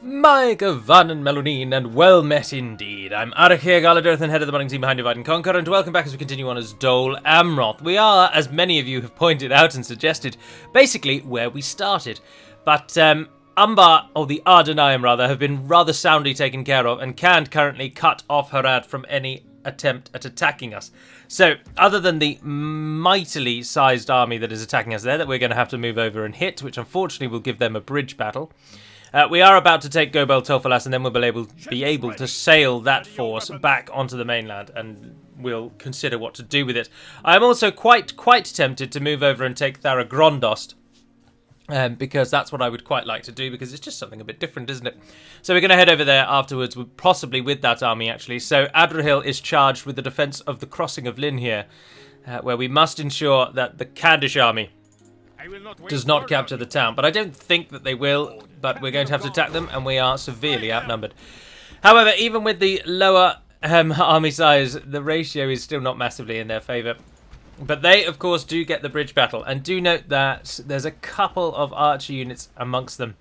My Gavan and Melonin, and well met indeed. I'm Arachir Galadirth, head of the modding team behind Divide and Conquer, and welcome back as we continue on as Dol Amroth. We are, as many of you have pointed out and suggested, basically where we started. But Umbar, or the Ardenayim rather, have been rather soundly taken care of and can't currently cut off Harad from any attempt at attacking us. So, other than the mightily sized army that is attacking us there, that we're going to have to move over and hit, which unfortunately will give them a bridge battle, we are about to take Gobel, Tolfalas, and then we'll be able to sail that force back onto the mainland, and we'll consider what to do with it. I'm also quite tempted to move over and take Tharagrondost, because that's what I would quite like to do, because it's just something a bit different, isn't it? So we're going to head over there afterwards, possibly with that army, actually. So Adrian is charged with the defence of the crossing of Lynn here, where we must ensure that the Kaddish army does not capture the town. But I don't think that they will, but we're going to have to attack them, and we are severely outnumbered. However, even with the lower army size, the ratio is still not massively in their favour. But they, of course, do get the bridge battle. And do note that there's a couple of archer units amongst them.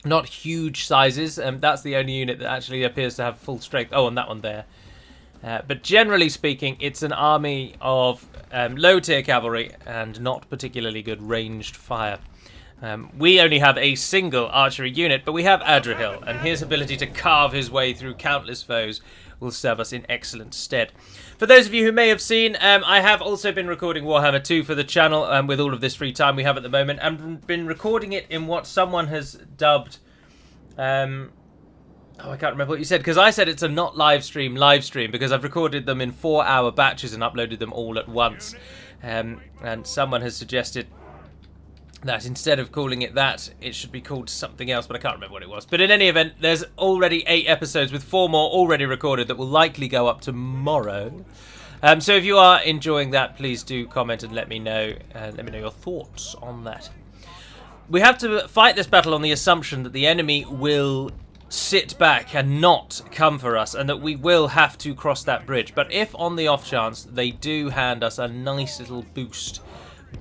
Not huge sizes. That's the only unit that actually appears to have full strength. Oh, and that one there. But generally speaking, it's an army of low-tier cavalry and not particularly good ranged fire. We only have a single archery unit, but we have Adrian, and his ability to carve his way through countless foes will serve us in excellent stead. For those of you who may have seen, I have also been recording Warhammer 2 for the channel with all of this free time we have at the moment, and been recording it in what someone has dubbed... Oh, I can't remember what you said, because I said it's a not live stream because I've recorded them in 4-hour batches and uploaded them all at once. And someone has suggested that instead of calling it that, it should be called something else, but I can't remember what it was. But in any event, there's already 8 episodes with 4 more already recorded that will likely go up tomorrow. So if you are enjoying that, please do comment and let me know your thoughts on that. We have to fight this battle on the assumption that the enemy will sit back and not come for us, and that we will have to cross that bridge. But if on the off chance they do hand us a nice little boost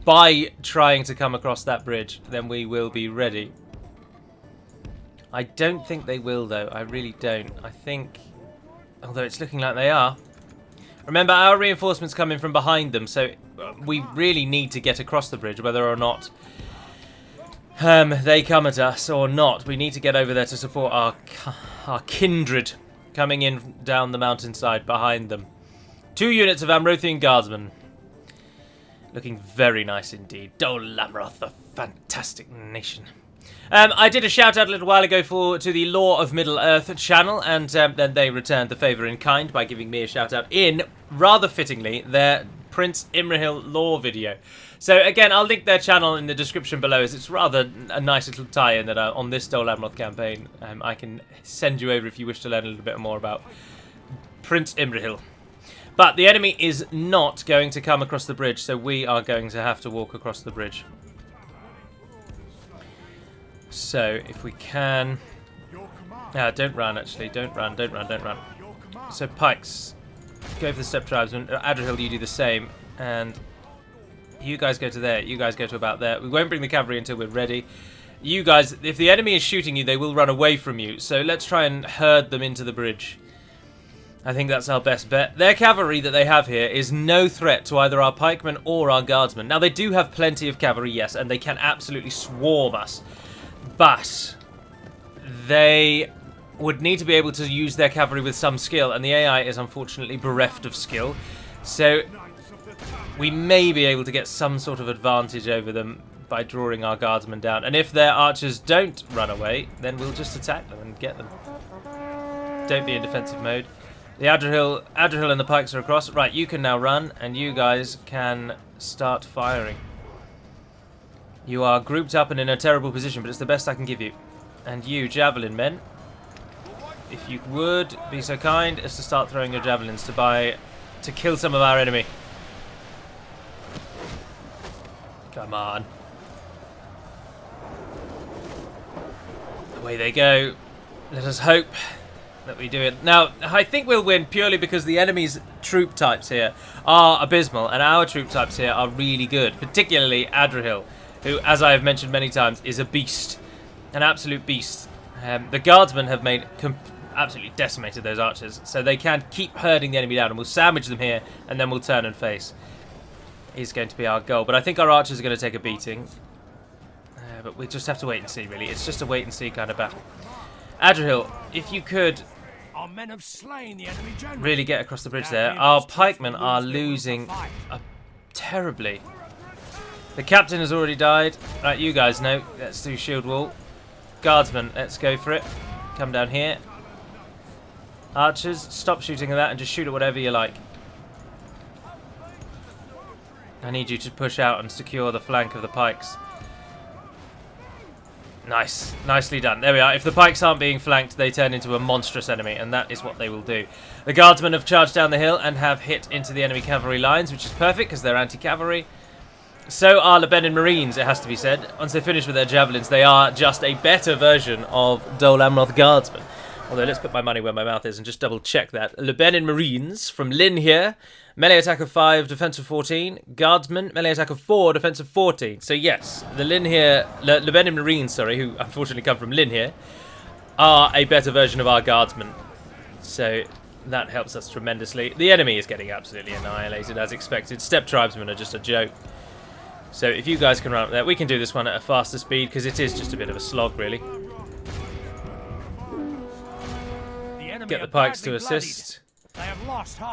by trying to come across that bridge, then we will be ready. I don't think they will, though. I really don't. I think, although it's looking like they are. Remember, our reinforcements come in from behind them, so we really need to get across the bridge, whether or not they come at us or not. We need to get over there to support our kindred coming in down the mountainside behind them. 2 units of Amrothian guardsmen. Looking very nice indeed. Dol Amroth, a fantastic nation. I did a shout out a little while ago to the Law of Middle Earth channel, and then they returned the favour in kind by giving me a shout out in, rather fittingly, their Prince Imrahil lore video. So again, I'll link their channel in the description below, as it's rather a nice little tie-in that on this Dol Amroth campaign I can send you over if you wish to learn a little bit more about Prince Imrahil. But the enemy is not going to come across the bridge, so we are going to have to walk across the bridge. So if we can... don't run, actually. Don't run. So pikes, go for the steppe tribesmen. Adrian, you do the same. And you guys go to there. You guys go to about there. We won't bring the cavalry until we're ready. You guys, if the enemy is shooting you, they will run away from you. So let's try and herd them into the bridge. I think that's our best bet. Their cavalry that they have here is no threat to either our pikemen or our guardsmen. Now, they do have plenty of cavalry, yes, and they can absolutely swarm us. But they would need to be able to use their cavalry with some skill, and the AI is unfortunately bereft of skill. So we may be able to get some sort of advantage over them by drawing our guardsmen down. And if their archers don't run away, then we'll just attack them and get them. Don't be in defensive mode. The Adrian and the pikes are across. Right, you can now run, and you guys can start firing. You are grouped up and in a terrible position, but it's the best I can give you. And you, javelin men, if you would be so kind as to start throwing your javelins to kill some of our enemy. Come on. Away they go. Let us hope that we do it. Now, I think we'll win purely because the enemy's troop types here are abysmal, and our troop types here are really good, particularly Adrian, who, as I have mentioned many times, is a beast. An absolute beast. The guardsmen have made absolutely decimated those archers, so they can keep herding the enemy down, and we'll sandwich them here, and then we'll turn and face. Is going to be our goal, but I think our archers are going to take a beating. But we just have to wait and see, really. It's just a wait and see kind of battle. Adrian, if you could our men have slain the enemy general. Really get across the bridge there. Our pikemen are losing terribly. The captain has already died. Right, you guys know. Let's do shield wall. Guardsmen, let's go for it. Come down here. Archers, stop shooting at that and just shoot at whatever you like. I need you to push out and secure the flank of the pikes. Nice. Nicely done. There we are. If the pikes aren't being flanked, they turn into a monstrous enemy, and that is what they will do. The guardsmen have charged down the hill and have hit into the enemy cavalry lines, which is perfect because they're anti-cavalry. So are Lebanon Marines, it has to be said. Once they finish with their javelins, they are just a better version of Dol Amroth guardsmen. Although, let's put my money where my mouth is and just double check that. Lebanon Marines from Lynn here. Melee attack of 5, defense of 14. Guardsmen, melee attack of 4, defense of 14. So yes, the Lynn here, Lebanon Marines, sorry, who unfortunately come from Lynn here, are a better version of our guardsmen. So that helps us tremendously. The enemy is getting absolutely annihilated as expected. Steppe tribesmen are just a joke. So if you guys can run up there, we can do this one at a faster speed because it is just a bit of a slog, really. Get the pikes to assist.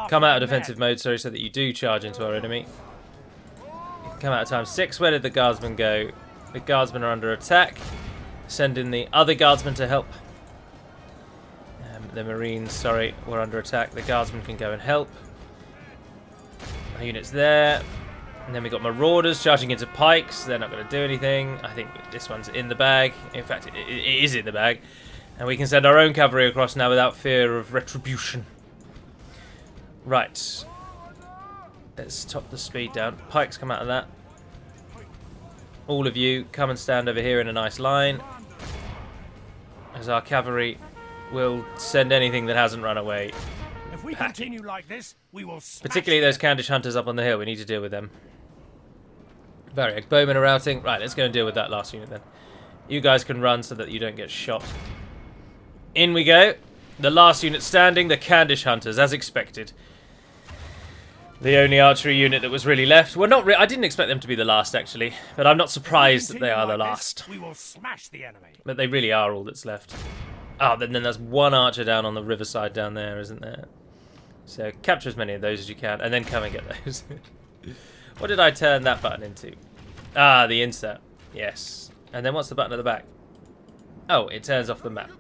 Come out of defensive mode, sorry, so that you do charge into our enemy. Come out of time 6. Where did the guardsmen go? The guardsmen are under attack. Send in the other guardsmen to help. The Marines, sorry, were under attack. The guardsmen can go and help. Our units there. And then we got Marauders charging into pikes. They're not going to do anything. I think this one's in the bag. In fact, it is in the bag. And we can send our own cavalry across now without fear of retribution. Right. Let's top the speed down. Pikes come out of that. All of you come and stand over here in a nice line. As our cavalry will send anything that hasn't run away. If we continue like this, we will particularly those Candish hunters up on the hill. We need to deal with them. Variac bowmen are routing. Right, let's go and deal with that last unit then. You guys can run so that you don't get shot. In we go. The last unit standing, the Candish hunters, as expected. The only archery unit that was really left. Well, not I didn't expect them to be the last, actually. But I'm not surprised that they are the last. We will smash the enemy. But they really are all that's left. Oh, then there's one archer down on the riverside down there, isn't there? So capture as many of those as you can, and then come and get those. What did I turn that button into? Ah, the insert. Yes. And then what's the button at the back? Oh, it turns off the map.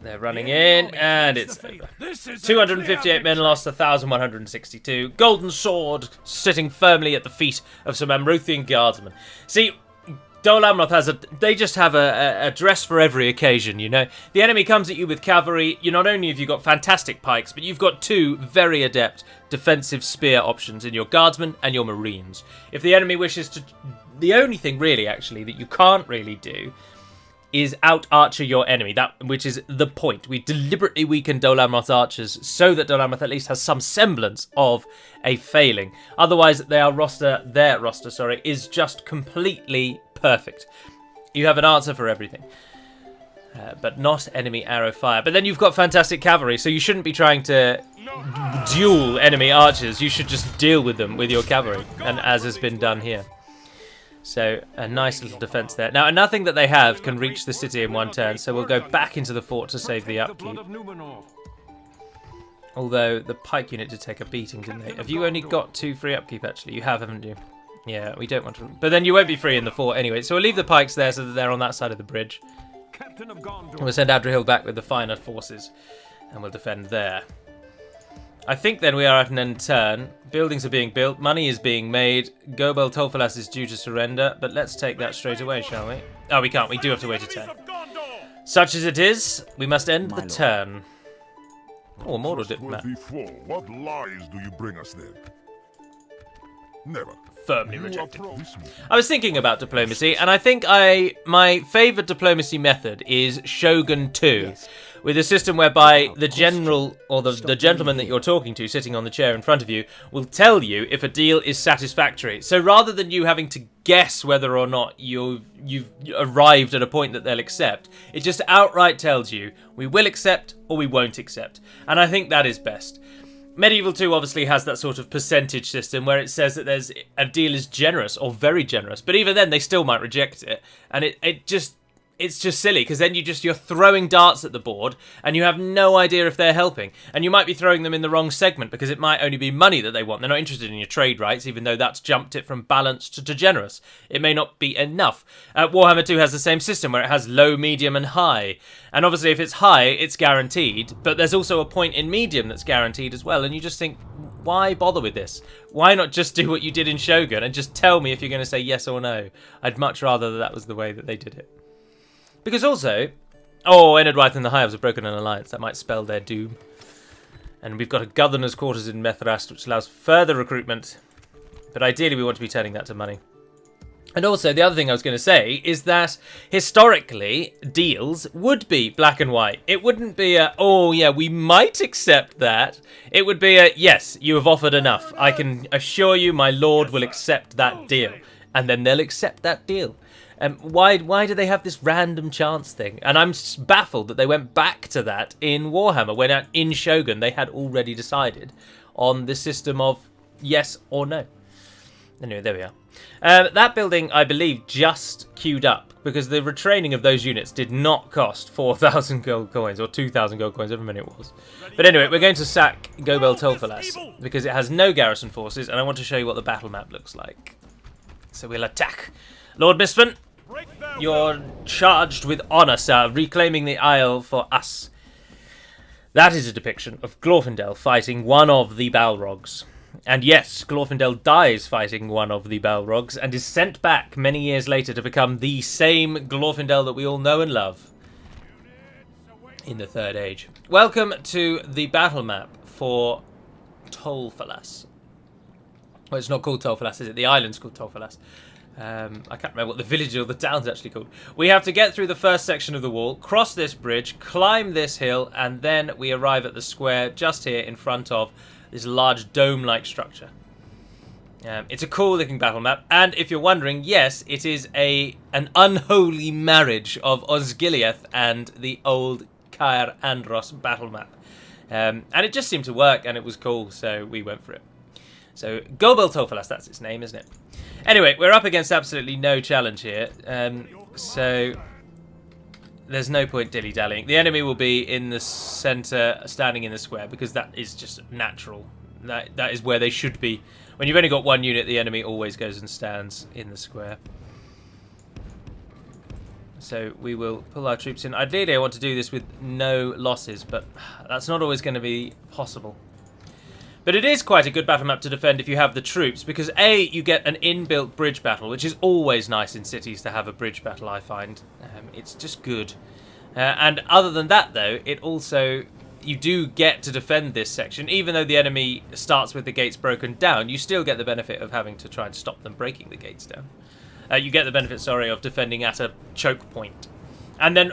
They're running in, and it's over. 258 men lost, 1,162. Golden sword sitting firmly at the feet of some Amrothian guardsmen. See, Dol Amroth has they just have a dress for every occasion, you know. The enemy comes at you with cavalry. You not only have you got fantastic pikes, but you've got two very adept defensive spear options in your guardsmen and your marines. If the enemy wishes to, the only thing really, actually, that you can't really do is out-archer your enemy, which is the point. We deliberately weaken Dol Amroth's archers so that Dol Amroth at least has some semblance of a failing. Otherwise, their roster, is just completely perfect. You have an answer for everything. But not enemy arrow fire. But then you've got fantastic cavalry, so you shouldn't be trying to duel enemy archers. You should just deal with them with your cavalry, and as has been done here. So, a nice little defense there. Now, nothing that they have can reach the city in one turn, so we'll go back into the fort to save the upkeep. Although, the pike unit did take a beating, didn't they? Have you only got 2 free upkeep, actually? You have, haven't you? Yeah, we don't want to... But then you won't be free in the fort anyway, so we'll leave the pikes there so that they're on that side of the bridge. And we'll send Adrian back with the finer forces, and we'll defend there. I think then we are at an end turn. Buildings are being built. Money is being made. Gobel Tolfalas is due to surrender. But let's take that straight away, shall we? Oh, we can't. We do have to wait a turn. Such as it is, we must end the turn. Oh, Mordor didn't matter. What lies do you bring us then? Never. Firmly rejected. I was thinking about diplomacy, and I think my favourite diplomacy method is Shogun 2. Yes. with a system whereby the general or the gentleman that you're talking to sitting on the chair in front of you will tell you if a deal is satisfactory. So rather than you having to guess whether or not you've arrived at a point that they'll accept, it just outright tells you we will accept or we won't accept. And I think that is best. Medieval 2 obviously has that sort of percentage system where it says that there's a deal is generous or very generous, but even then they still might reject it, and it's just silly, because then you're throwing darts at the board and you have no idea if they're helping, and you might be throwing them in the wrong segment because it might only be money that they want. They're not interested in your trade rights, even though that's jumped it from balanced to generous. It may not be enough. Warhammer 2 has the same system where it has low, medium and high, and obviously if it's high it's guaranteed, but there's also a point in medium that's guaranteed as well, and you just think, why bother with this? Why not just do what you did in Shogun and just tell me if you're going to say yes or no? I'd much rather that was the way that they did it. Because also, Enedwyth and the Hives have broken an alliance. That might spell their doom. And we've got a governor's quarters in Methrast, which allows further recruitment. But ideally, we want to be turning that to money. And also, the other thing I was going to say is that, historically, deals would be black and white. It wouldn't be a, oh yeah, we might accept that. It would be a, yes, you have offered enough. I can assure you my lord will accept that deal. And then they'll accept that deal. Why do they have this random chance thing? And I'm baffled that they went back to that in Warhammer, when in Shogun they had already decided on the system of yes or no. Anyway, there we are. That building, I believe, just queued up, because the retraining of those units did not cost 4,000 gold coins, or 2,000 gold coins, however many it was. But anyway, we're going to sack Gobel Tolfalas, because it has no garrison forces, and I want to show you what the battle map looks like. So we'll attack. Lord Misfin, you're charged with honour, sir, reclaiming the Isle for us. That is a depiction of Glorfindel fighting one of the Balrogs. And yes, Glorfindel dies fighting one of the Balrogs and is sent back many years later to become the same Glorfindel that we all know and love in the Third Age. Welcome to the battle map for Tolfalas. Well, it's not called Tolfalas, is it? The island's called Tolfalas. I can't remember what the village or the town's actually called. We have to get through the first section of the wall, cross this bridge, climb this hill, and then we arrive at the square just here in front of this large dome-like structure. It's a cool-looking battle map, and if you're wondering, yes, it is an unholy marriage of Osgiliath and the old Caer Andros battle map. And it just seemed to work, and it was cool, so we went for it. So, Gobel Tolfalas, that's its name, isn't it? Anyway, we're up against absolutely no challenge here, so there's no point dilly-dallying. The enemy will be in the centre, standing in the square, because that is just natural. That is where they should be. When you've only got one unit, the enemy always goes and stands in the square. So we will pull our troops in. Ideally, I want to do this with no losses, but that's not always going to be possible. But it is quite a good battle map to defend if you have the troops, because A, you get an inbuilt bridge battle, which is always nice in cities to have a bridge battle, I find. It's just good. And other than that, though, it also, you do get to defend this section. Even though the enemy starts with the gates broken down, you still get the benefit of having to try and stop them breaking the gates down. You get the benefit, of defending at a choke point. And then,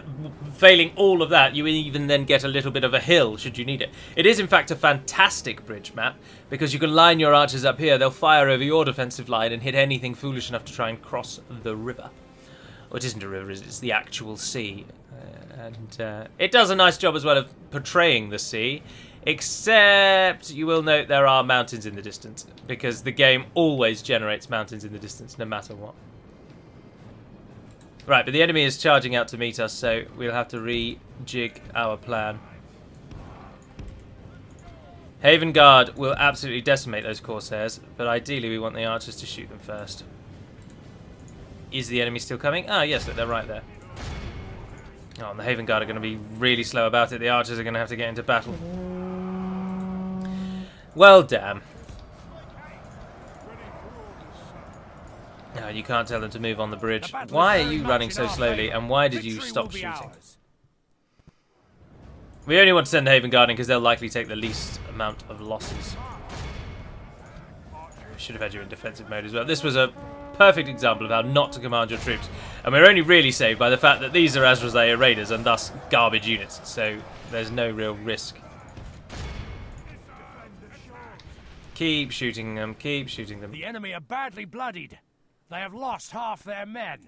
failing all of that, you even then get a little bit of a hill, should you need it. It is, in fact, a fantastic bridge map, because you can line your archers up here, they'll fire over your defensive line and hit anything foolish enough to try and cross the river. Well, it isn't a river, it's the actual sea. And it does a nice job as well of portraying the sea, except you will note there are mountains in the distance, because the game always generates mountains in the distance, no matter what. Right, but the enemy is charging out to meet us, so we'll have to rejig our plan. Haven Guard will absolutely decimate those Corsairs, but ideally we want the archers to shoot them first. Is the enemy still coming? Ah, yes, look, they're right there. Oh, and the Haven Guard are going to be really slow about it. The archers are going to have to get into battle. Well, damn. No, you can't tell them to move on the bridge. Why are you running so slowly, and why did you stop shooting? We only want to send the Haven Guard in because they'll likely take the least amount of losses. Should have had you in defensive mode as well. This was a perfect example of how not to command your troops. And we're only really saved by the fact that these are Azrazeya raiders and thus garbage units. So there's no real risk. Keep shooting them, keep shooting them. The enemy are badly bloodied. They have lost half their men.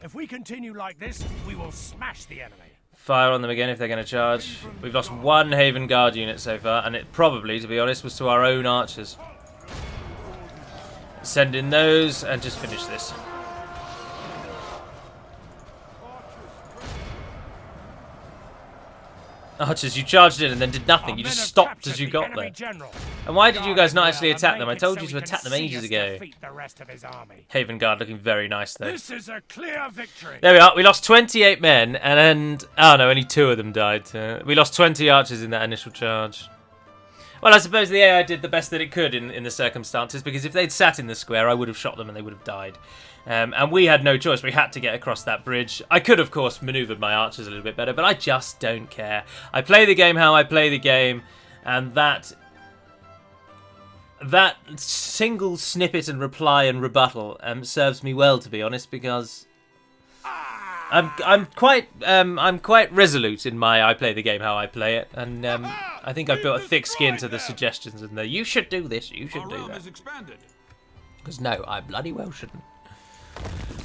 If we continue like this, we will smash the enemy. Fire on them again if they're going to charge. We've lost one Haven Guard unit so far, and it probably, to be honest, was to our own archers. Send in those and just finish this. Archers, you charged in and then did nothing. You just stopped as you got there. And why did you guys not actually attack them? I told you to attack them ages ago. Haven Guard looking very nice though. This is a clear victory. There we are. We lost 28 men and oh no, only 2 of them died. We lost 20 archers in that initial charge. Well, I suppose the AI did the best that it could in the circumstances, because if they'd sat in the square, I would have shot them and they would have died. And we had no choice. We had to get across that bridge. I could, of course, manoeuvred my archers a little bit better, but I just don't care. I play the game how I play the game, and that single snippet and reply and rebuttal serves me well, to be honest, because I'm quite resolute in my I play the game how I play it, and I think I've built a thick skin to the suggestions and the you should do this, you should do that. Because no, I bloody well shouldn't.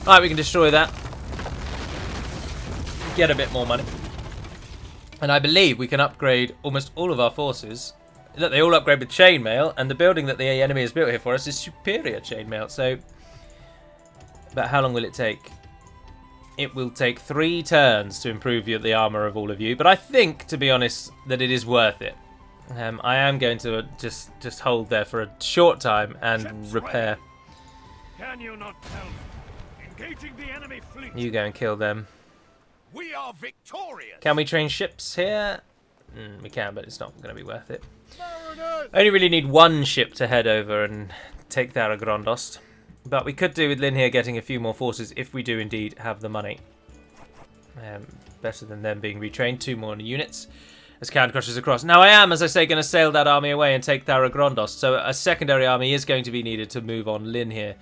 Alright, we can destroy that. Get a bit more money. And I believe we can upgrade almost all of our forces. Look, they all upgrade with chainmail, and the building that the enemy has built here for us is superior chainmail. So, but how long will it take? It will take 3 turns to improve the armor of all of you. But I think, to be honest, that it is worth it. I am going to just hold there for a short time and repair. Can you not tell? Engaging the enemy fleet. You go and kill them. We are victorious. Can we train ships here? We can, but it's not going to be worth it. Only really need 1 ship to head over and take Tharagrondost. But we could do with Lynn here getting a few more forces if we do indeed have the money. Better than them being retrained. 2 more units as Count crushes across. Now I am, as I say, going to sail that army away and take Tharagrondost. So a secondary army is going to be needed to move on Lynn here.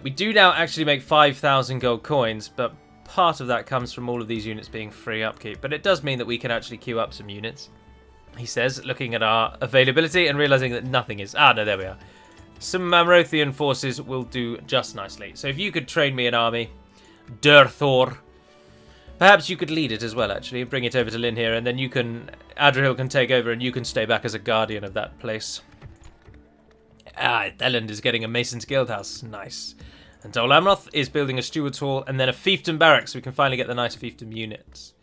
We do now actually make 5,000 gold coins, but part of that comes from all of these units being free upkeep. But it does mean that we can actually queue up some units, he says, looking at our availability and realising that nothing is... Ah, no, there we are. Some Amrothian forces will do just nicely. So if you could train me an army, Durthor, perhaps you could lead it as well, actually, and bring it over to Lynn here, and then you can... Adrian can take over and you can stay back as a guardian of that place. Ah, Elland is getting a Mason's Guildhouse. Nice. And Dol Amroth is building a Steward's Hall and then a Fiefdom Barracks, so we can finally get the nice Fiefdom units.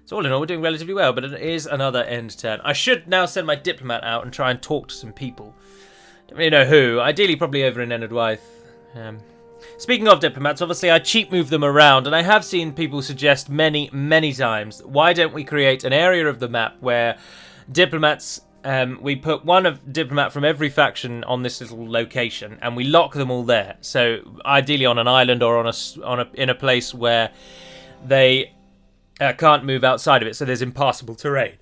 So all in all, we're doing relatively well, but it is another end turn. I should now send my diplomat out and try and talk to some people. Don't really know who. Ideally, probably over in Enadwythe. Speaking of diplomats, obviously I cheap move them around, and I have seen people suggest many, many times, why don't we create an area of the map where diplomats... we put one diplomat from every faction on this little location, and we lock them all there. So ideally on an island or in a place where they can't move outside of it, so there's impassable terrain.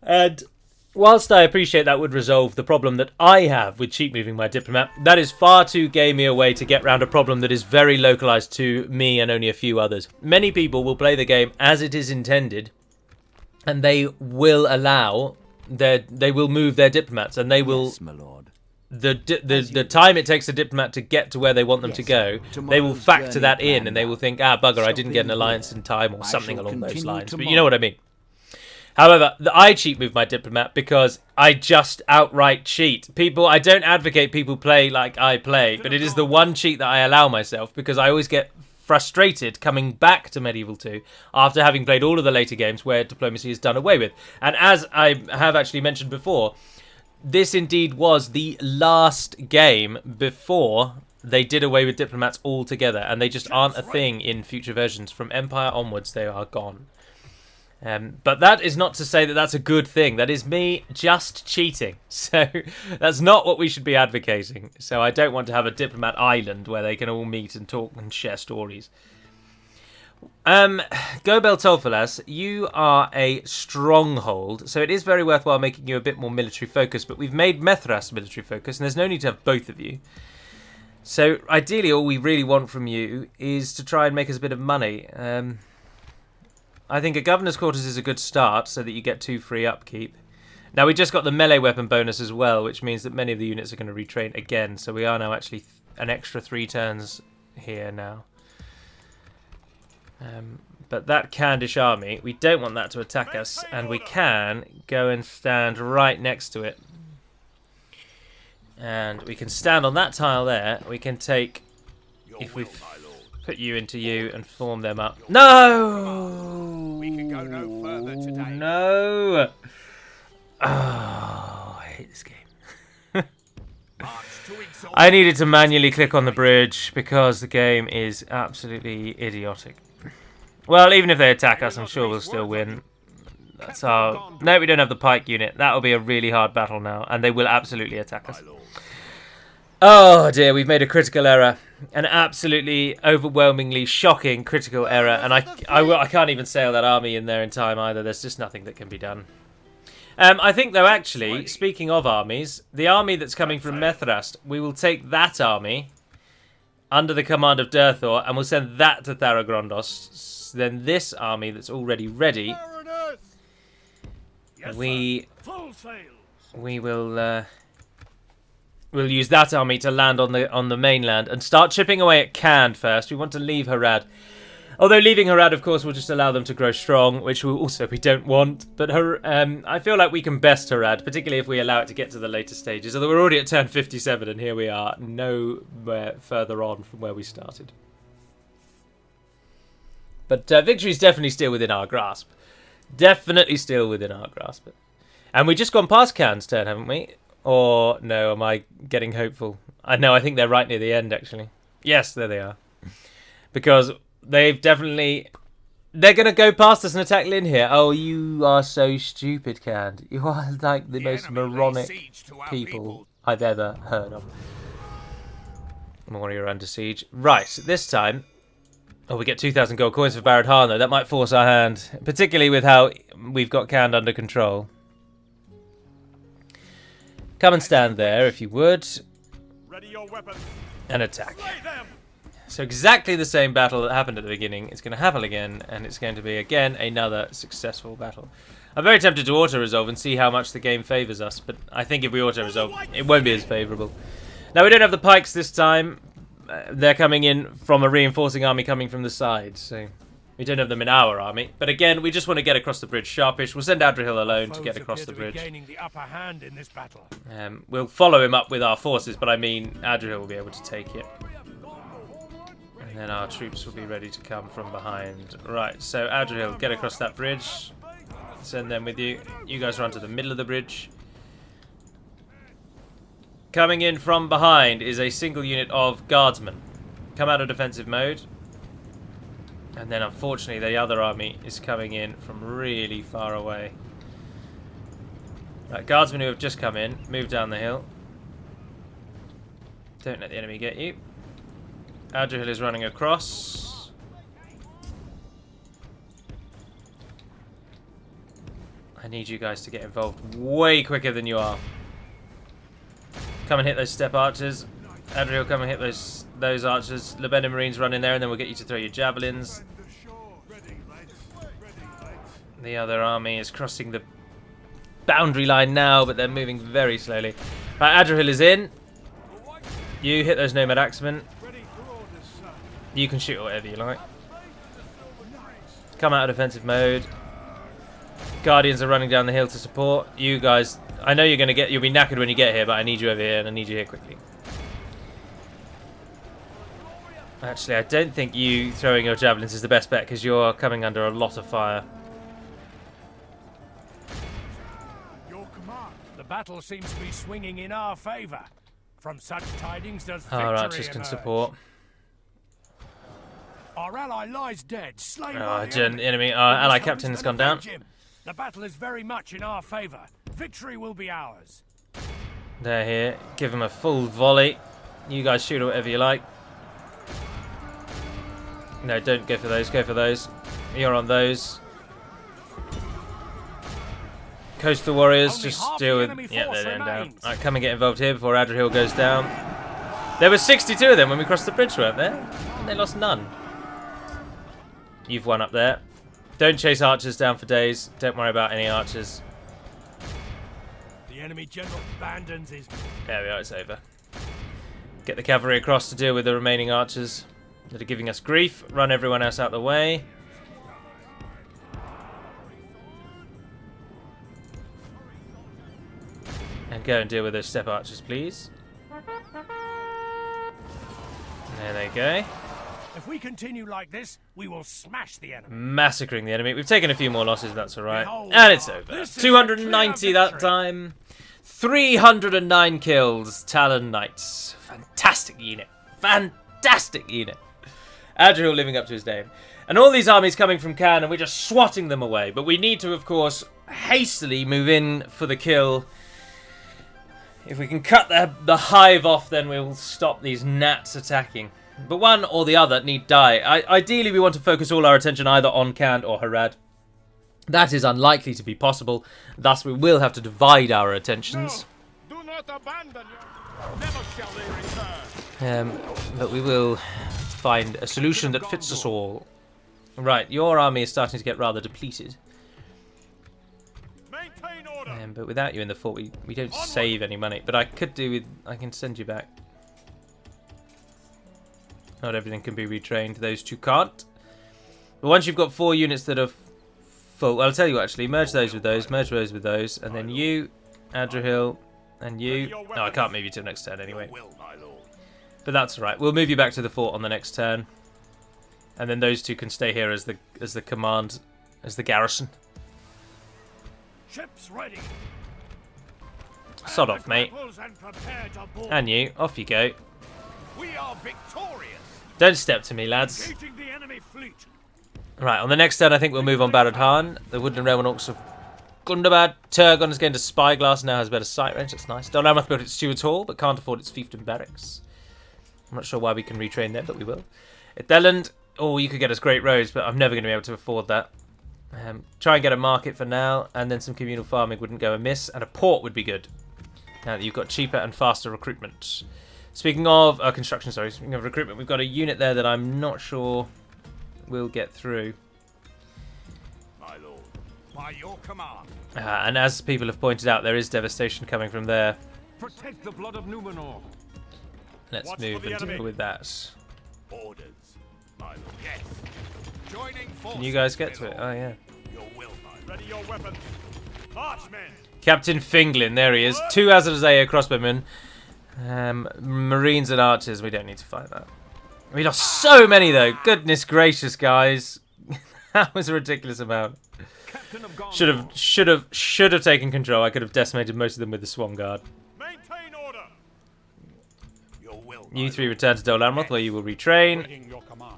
And whilst I appreciate that would resolve the problem that I have with cheap moving my diplomat, that is far too gamey a way to get around a problem that is very localized to me and only a few others. Many people will play the game as it is intended, and they will allow they will move their diplomats, and they will... Yes, my lord. The time it takes a diplomat to get to where they want them to go, they will factor that in, and they will think, ah, bugger, I didn't get an alliance in time, or something along those lines. But you know what I mean. However, I cheat move my diplomat because I just outright cheat. I don't advocate people play like I play, but it is the one cheat that I allow myself, because I always get frustrated coming back to Medieval 2 after having played all of the later games where diplomacy is done away with. And as I have actually mentioned before, this indeed was the last game before they did away with diplomats altogether, and they just aren't a thing in future versions. From Empire onwards, they are gone. But that is not to say that that's a good thing. That is me just cheating. So that's not what we should be advocating. So I don't want to have a diplomat island where they can all meet and talk and share stories. Gobel Tolfalas, you are a stronghold, so it is very worthwhile making you a bit more military focused, but we've made Mithras military focused, and there's no need to have both of you. So ideally all we really want from you is to try and make us a bit of money. I think a governor's quarters is a good start, so that you get 2 free upkeep. Now we just got the melee weapon bonus as well, which means that many of the units are going to retrain again, so we are now actually an extra 3 turns here now. But that Candish army, we don't want that to attack us, and we can go and stand right next to it. And we can stand on that tile there. We can take, if we put you into you and form them up. No! We can go no further today. No! Oh, I hate this game. I needed to manually click on the bridge because the game is absolutely idiotic. Well, even if they attack us, I'm sure we'll still win. That's our... No, we don't have the pike unit. That'll be a really hard battle now, and they will absolutely attack us. Oh dear, we've made a critical error. An absolutely overwhelmingly shocking critical error, and I can't even sail that army in there in time either. There's just nothing that can be done. I think, though, actually, speaking of armies, the army that's coming from Mithras, we will take that army under the command of Durthor, and we'll send that to Tharagrondos. Then this army that's already ready, we will we'll use that army to land on the mainland and start chipping away at Khand first. We want to leave Harad. Although leaving Harad, of course, will just allow them to grow strong, which we don't want. But I feel like we can best Harad, particularly if we allow it to get to the later stages. Although we're already at turn 57, and here we are, nowhere further on from where we started. But victory's definitely still within our grasp. Definitely still within our grasp. And we've just gone past Khan's turn, haven't we? Or, no, am I getting hopeful? No, I think they're right near the end, actually. Yes, there they are. Because they've definitely... They're going to go past us and attack Lynn here. Oh, you are so stupid, Khan. You are like the most moronic people I've ever heard of. Moria under siege. Right, this time... Oh, we get 2,000 gold coins for Barad Han, though. That might force our hand. Particularly with how we've got Khand under control. Come and stand there, if you would. Ready your weapon. And attack. So exactly the same battle that happened at the beginning. It's going to happen again, and it's going to be, again, another successful battle. I'm very tempted to auto-resolve and see how much the game favours us, but I think if we auto-resolve, it won't be as favourable. Now, we don't have the pikes this time. They're coming in from a reinforcing army coming from the side, so we don't have them in our army. But again, we just want to get across the bridge sharpish. We'll send Adrian alone to get across the bridge. Gaining the upper hand in this battle. We'll follow him up with our forces, but I mean, Adrian will be able to take it. And then our troops will be ready to come from behind. Right, so Adrian, get across that bridge. Send them with you. You guys run to the middle of the bridge. Coming in from behind is a single unit of guardsmen. Come out of defensive mode. And then unfortunately the other army is coming in from really far away. Right, guardsmen who have just come in, move down the hill. Don't let the enemy get you. Adrian is running across. I need you guys to get involved way quicker than you are. Come and hit those step archers. Adriel, come and hit those archers. Lebeda Marines run in there, and then we'll get you to throw your javelins. The other army is crossing the boundary line now, but they're moving very slowly. Right, Adriel is in. You hit those nomad axemen. You can shoot whatever you like. Come out of defensive mode. Guardians are running down the hill to support. You guys... I know you'll be knackered when you get here, but I need you over here, and I need you here quickly. Actually, I don't think you throwing your javelins is the best bet, because you're coming under a lot of fire. Your command. The battle seems to be swinging in our favour. From such tidings does victory Our archers can emerge. support. Our ally lies dead, slain Oh, by the enemy. Our ally captain has gone down. The battle is very much in our favour. Victory will be ours. They're here. Give them a full volley. You guys shoot whatever you like. No, don't go for those. Go for those. You're on those. Coastal Warriors, Only just half deal the with... enemy Yeah, force they're down. remains. Alright, come and get involved here before Adrian goes down. There were 62 of them when we crossed the bridge, weren't there? And they lost none. You've won up there. Don't chase archers down for days. Don't worry about any archers. The enemy general abandons his... There we are, it's over. Get the cavalry across to deal with the remaining archers that are giving us grief. Run everyone else out the way. And go and deal with those step archers, please. There they go. If we continue like this, we will smash the enemy. Massacring the enemy. We've taken a few more losses, that's alright. Behold, And it's over. this is a 290 clear that victory. time. 309 kills. Talon Knights. Fantastic unit. Fantastic unit. Adrian living up to his name. And all these armies coming from Cannes, and we're just swatting them away. But we need to, of course, hastily move in for the kill. If we can cut the hive off, then we'll stop these gnats attacking. But one or the other need die. Ideally, we want to focus all our attention either on Kand or Harad. That is unlikely to be possible. Thus, we will have to divide our attentions. Do not abandon your... Never shall they return. But we will find a solution that fits us all. Right, your army is starting to get rather depleted. Maintain order. But without you in the fort, we don't save any money. But I could do with... I can send you back. Not everything can be retrained. Those two can't. But once you've got 4 units that are full... Well, I'll tell you actually. Merge those with those. Merge those with those. And then you, Adrahil, and you... No, I can't move you till next turn anyway. But that's alright. We'll move you back to the fort on the next turn. And then those two can stay here as the command... As the garrison. Ships ready. Sod off, mate. And prepare to board. And you. Off you go. We are victorious. Don't step to me, lads. Engaging the enemy fleet. Right, on the next turn, I think we'll move on Barad Han. The Woodland Railway Orcs of Gundabad. Turgon is going to Spyglass, now has better sight range. That's nice. Dol Amroth built its Steward's Hall, but can't afford its fiefdom barracks. I'm not sure why we can retrain them, but we will. At Deland, oh, you could get us great roads, but I'm never going to be able to afford that. Try and get a market for now, and then some communal farming wouldn't go amiss, and a port would be good. Now that you've got cheaper and faster recruitment. Speaking of construction, sorry, speaking of recruitment, we've got a unit there that I'm not sure will get through. My lord, by your command. And as people have pointed out, there is devastation coming from there. Protect the blood of Numenor. Let's Watch move for the and deal enemy. with that. Orders. My lord. Yes. Joining forces. Can you guys get to it? Oh, yeah. Your will, my lord. Ready your weapons. Marchmen. Captain Finglin, there he is. 2 Azazea crossbowmen. Marines and archers, we don't need to fight that. We lost so many, though. Goodness gracious, guys. That was a ridiculous amount. Captain of Gondor. Should have taken control. I could have decimated most of them with the Swan Guard. Maintain order. Your will. my You 3 lord. return to Dol Amroth, where you will retrain. Waiting your command.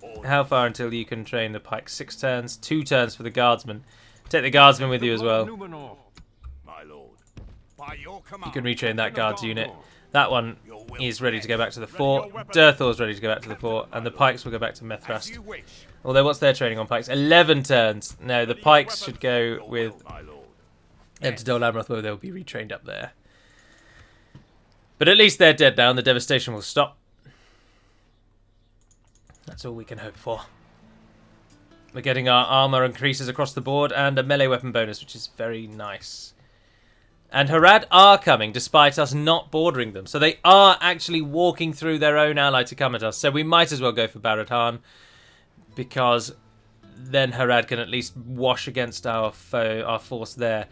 Orders. How far until you can train the pike? 6 turns. 2 turns for the guardsmen. Take the guardsmen with you as well. Numenor. My lord. By your command. You can retrain that guards unit. That one Your will. is ready to go back to the Ready fort. your weapon. Durthor's ready to go back to the fort. And the pikes will go back to As Methrast. you wish. Although, what's their training on pikes? 11 turns. No, the Ready your pikes weapons. should go Your with will, my lord. them to Dol Amroth, where they'll be retrained up there. But at least they're dead now, and the devastation will stop. That's all we can hope for. We're getting our armor increases across the board, and a melee weapon bonus, which is very nice. And Harad are coming, despite us not bordering them. So they are actually walking through their own ally to come at us. So we might as well go for Barad Han, because then Harad can at least wash against our foe, our force there.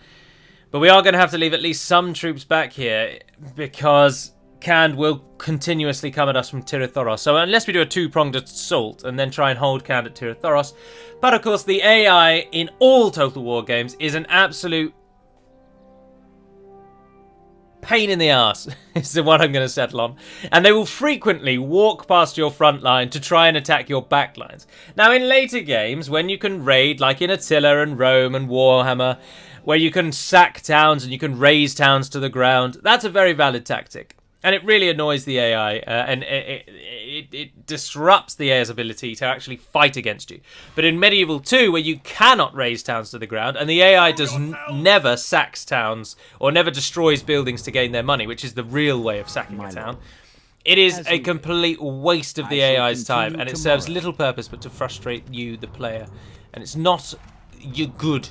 But we are going to have to leave at least some troops back here, because Kand will continuously come at us from Tirathoros. So unless we do a 2-pronged assault and then try and hold Kand at Tirathoros. But of course the AI in all Total War games is an absolute pain in the ass. Is the one I'm going to settle on. And they will frequently walk past your front line to try and attack your back lines. Now in later games, when you can raid, like in Attila and Rome and Warhammer, where you can sack towns and you can raze towns to the ground, that's a very valid tactic. And it really annoys the AI, and it disrupts the AI's ability to actually fight against you. But in Medieval 2, where you cannot raise towns to the ground, and the AI does never sacks towns or never destroys buildings to gain their money, which is the real way of sacking a town, it is a complete waste of the AI's time, and it serves little purpose but to frustrate you, the player. And it's not good.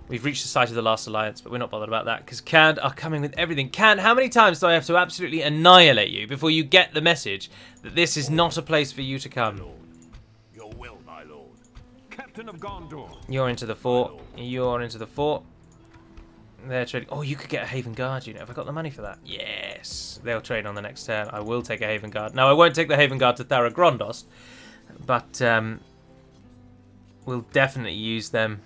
We've reached the site of the last alliance, but we're not bothered about that, because Khand are coming with everything. Khand, how many times do I have to absolutely annihilate you before you get the message that this is not a place for you to come? Your will, my lord. Captain of Gondor. You're into the fort. You're into the fort. They're trading. Oh, you could get a Haven Guard unit. Have I got the money for that? Yes. They'll trade on the next turn. I will take a Haven Guard. Now, I won't take the Haven Guard to Tharagrondos, but we'll definitely use them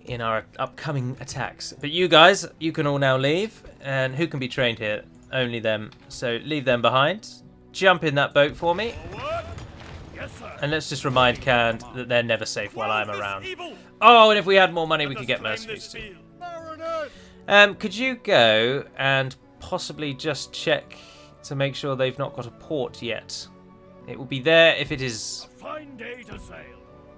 in our upcoming attacks. But you guys, you can all now leave. And who can be trained here? Only them. So leave them behind. Jump in that boat for me. Yes, sir. And let's just remind Khand that they're never safe while I'm around. Oh, and if we had more money, we could get mercenaries too. Could you go and possibly just check to make sure they've not got a port yet? It will be there if it is... A fine day to sail.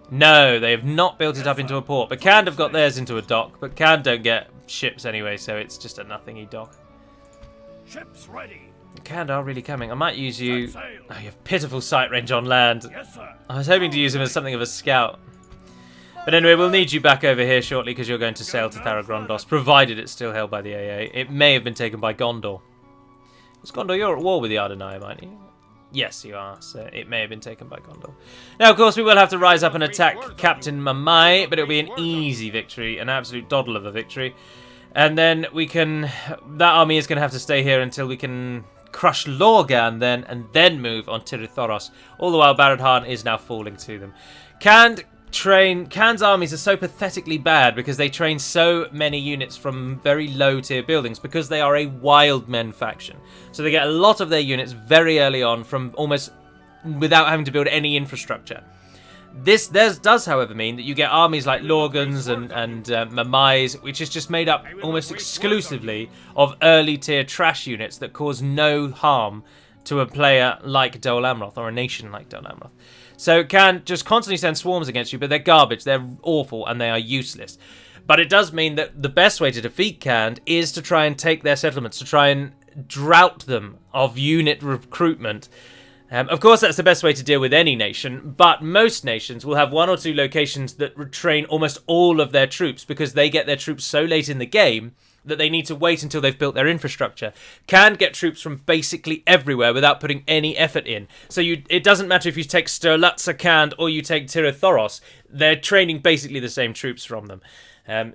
No, they have not built it up into a port. But Khand have got theirs into a dock. But Khand don't get ships anyway, so it's just a nothingy dock. Ships ready. Khand are really coming. I might use you... Oh, you have pitiful sight range on land. Yes, sir. I was hoping to use him as something of a scout. But anyway, we'll need you back over here shortly because you're going to sail to Tharagrondos, provided it's still held by the AA. It may have been taken by Gondor. Because Gondor, you're at war with the Ardenheim, aren't you? Yes, you are. So it may have been taken by Gondor. Now, of course, we will have to rise up and attack Captain Mamai, but it'll be an easy victory, an absolute doddle of a victory. And then we can... That army is going to have to stay here until we can crush Lorgan then, and then move on Tirithorus. All the while, Baradhan is now falling to them. Khan's armies are so pathetically bad because they train so many units from very low tier buildings because they are a wild men faction. So they get a lot of their units very early on from almost without having to build any infrastructure. This does, however, mean that you get armies like Lorgans and Mamais, which is just made up almost exclusively of early tier trash units that cause no harm to a player like Dol Amroth or a nation like Dol Amroth. So it can just constantly send swarms against you, but they're garbage, they're awful, and they are useless. But it does mean that the best way to defeat Khand is to try and take their settlements, to try and drought them of unit recruitment. Of course, that's the best way to deal with any nation, but most nations will have one or two locations that retrain almost all of their troops because they get their troops so late in the game that they need to wait until they've built their infrastructure. Can get troops from basically everywhere without putting any effort in. So it doesn't matter if you take Sturlutza Khand or you take Tirithorus, they're training basically the same troops from them.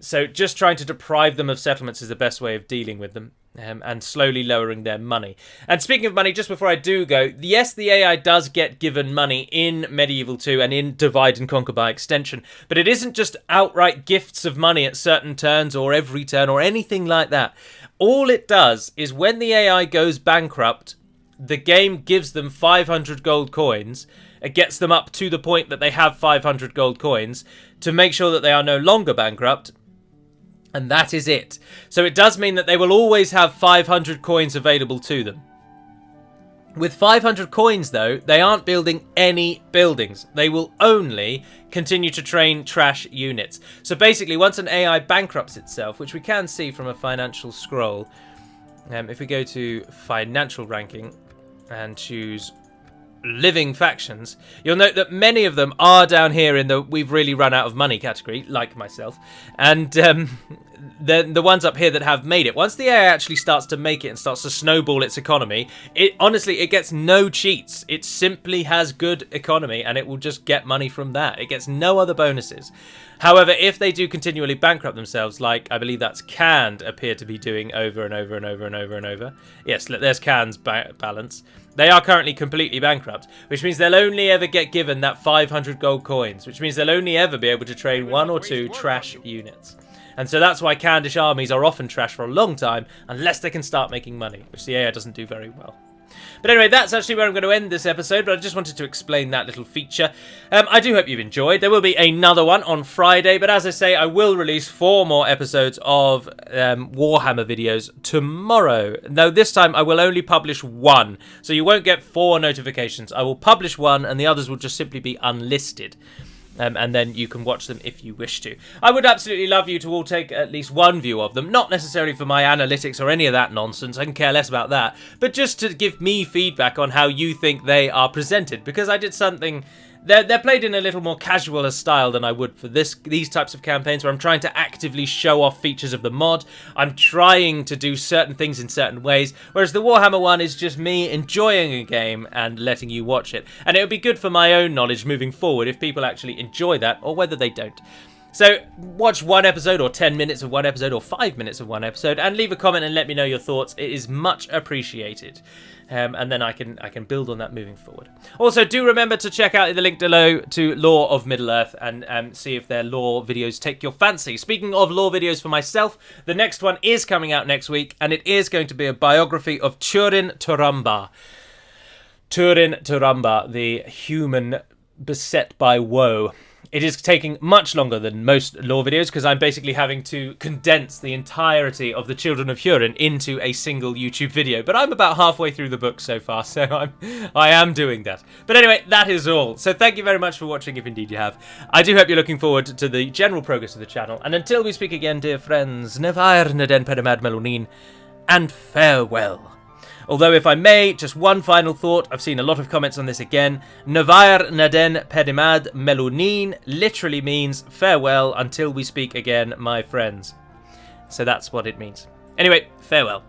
So just trying to deprive them of settlements is the best way of dealing with them. And slowly lowering their money. And speaking of money, just before I do go, yes, the AI does get given money in Medieval 2 and in Divide and Conquer by extension, but it isn't just outright gifts of money at certain turns or every turn or anything like that. All it does is when the AI goes bankrupt, the game gives them 500 gold coins. It gets them up to the point that they have 500 gold coins to make sure that they are no longer bankrupt. And that is it. So it does mean that they will always have 500 coins available to them. With 500 coins, though, they aren't building any buildings. They will only continue to train trash units. So basically, once an AI bankrupts itself, which we can see from a financial scroll, if we go to financial ranking and choose living factions, you'll note that many of them are down here in the we've really run out of money category, like myself, and the ones up here that have made it. Once the AI actually starts to make it and starts to snowball its economy, it gets no cheats. It simply has good economy and it will just get money from that. It gets no other bonuses. However, if they do continually bankrupt themselves, like I believe that's Khand appear to be doing over and over and over and over and over. Yes, look, there's Khand's balance. They are currently completely bankrupt, which means they'll only ever get given that 500 gold coins, which means they'll only ever be able to train one or two trash units. And so that's why Khandish armies are often trash for a long time, unless they can start making money, which the AI doesn't do very well. But anyway, that's actually where I'm going to end this episode, but I just wanted to explain that little feature. I do hope you've enjoyed. There will be another one on Friday, but as I say, I will release 4 more episodes of Warhammer videos tomorrow. Though this time I will only publish 1, so you won't get 4 notifications. I will publish 1, and the others will just simply be unlisted. And then you can watch them if you wish to. I would absolutely love you to all take at least one view of them, not necessarily for my analytics or any of that nonsense, I can care less about that, but just to give me feedback on how you think they are presented, because I did something... They're played in a little more casual a style than I would for these types of campaigns, where I'm trying to actively show off features of the mod. I'm trying to do certain things in certain ways, whereas the Warhammer one is just me enjoying a game and letting you watch it. And it would be good for my own knowledge moving forward if people actually enjoy that, or whether they don't. So watch 1 episode, or 10 minutes of 1 episode, or 5 minutes of 1 episode, and leave a comment and let me know your thoughts. It is much appreciated. And then I can build on that moving forward. Also, do remember to check out the link below to Lore of Middle-earth and see if their lore videos take your fancy. Speaking of lore videos for myself, the next one is coming out next week, and it is going to be a biography of Turin Turamba. Turin Turamba, the human beset by woe. It is taking much longer than most lore videos because I'm basically having to condense the entirety of the Children of Hurin into a single YouTube video. But I'm about halfway through the book so far, so I am doing that. But anyway, that is all. So thank you very much for watching, if indeed you have. I do hope you're looking forward to the general progress of the channel. And until we speak again, dear friends, Nevair Naden Pedimad Melunin, and farewell. Although, if I may, just one final thought. I've seen a lot of comments on this again. Nevair Naden Pedimad Melunin literally means farewell until we speak again, my friends. So that's what it means. Anyway, farewell.